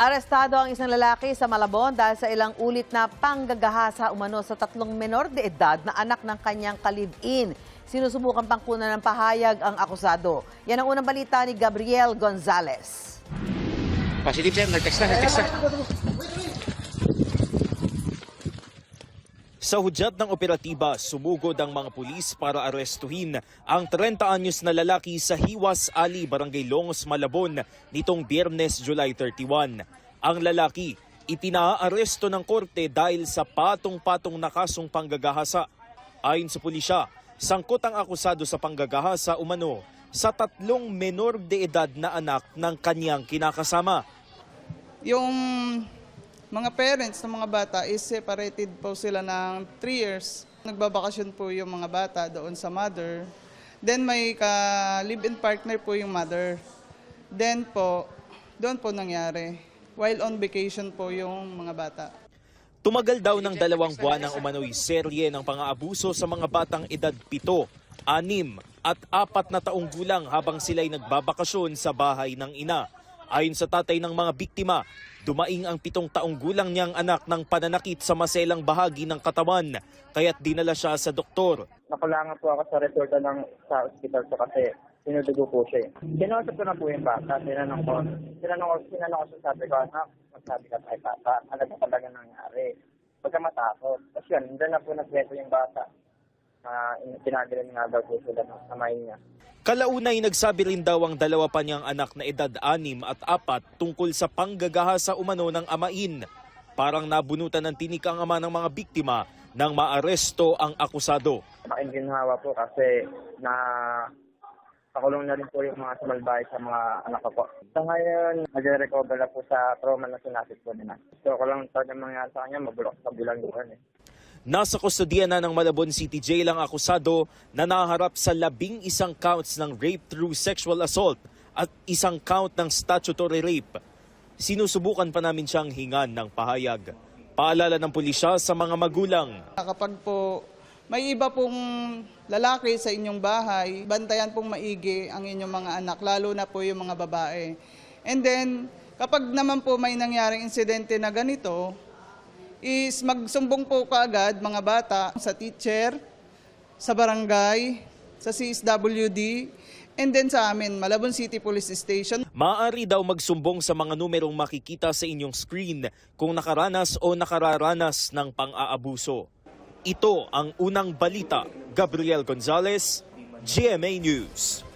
Arestado ang isang lalaki sa Malabon dahil sa ilang ulit na panggagahasa umano sa 3 menor de edad na anak ng kanyang ka-live-in. Sinusubukan pang kunan ng pahayag ang akusado. Yan ang unang balita ni Gabriel Gonzalez. Positive sir, nag-text na. Sa hudyat ng operatiba, sumugod ang mga pulis para arestuhin ang 30 anyos na lalaki sa Hiwas Ali, Barangay Longos, Malabon nitong Biyernes, July 31. Ang lalaki itinaaresto ng korte dahil sa patong-patong na kasong panggagahasa. Ayon sa pulisya, sangkot ang akusado sa panggagahasa umano sa 3 menor de edad na anak ng kanyang kinakasama. Yung mga parents ng mga bata is separated po sila ng 3 years. Nagbabakasyon po yung mga bata doon sa mother. Then may ka-live-in partner po yung mother. Then po, doon po nangyari. While on vacation po yung mga bata. Tumagal daw ng 2 buwan ang umano'y serye ng pang-aabuso sa mga batang edad 7, 6 at 4 na taong gulang habang sila'y nagbabakasyon sa bahay ng ina. Ayon sa tatay ng mga biktima, dumaing ang 7 taong gulang niyang anak ng pananakit sa maselang bahagi ng katawan, kaya't dinala siya sa doktor. Nakulangan po ako sa resulta sa ospital ko kasi sinudugo po siya. Kinausap ko na po yung bata, sinanong ko sa sabi ko, magsabi ka tayo bata, ano ba talaga nangyari? Huwag ka matakot. Tapos yun, hindi na po nagkweto yung bata. Pinagalan nga daw po sila ng kamay niya. Kalaunay nagsabi rin daw ang 2 pa niyang anak na edad 6 at 4 tungkol sa panggagahasa umano ng amain. Parang nabunutan ng tinik ang ama ng mga biktima nang maaresto ang akusado. Malaking ginhawa po kasi pakulong na rin po yung mga sumalbahay sa mga anak ko po. Sa ngayon, nag-recover na po sa trauma na sinapit po nila. So ko lang talaga mangyari sa kanya, mabulok sa bilangguan eh. Nasa kustodiya na ng Malabon City Jail ang akusado na naharap sa 11 counts ng rape through sexual assault at 1 count ng statutory rape. Sinusubukan pa namin siyang hingan ng pahayag. Paalala ng pulisya sa mga magulang. Kapag po may iba pong lalaki sa inyong bahay, bantayan pong maigi ang inyong mga anak, lalo na po yung mga babae. And then, kapag naman po may nangyaring insidente na ganito, is magsumbong po kaagad mga bata sa teacher, sa barangay, sa CSWD, and then sa amin, Malabon City Police Station. Maaari daw magsumbong sa mga numerong makikita sa inyong screen kung nakaranas o nakararanas ng pang-aabuso. Ito ang unang balita. Gabriel Gonzalez, GMA News.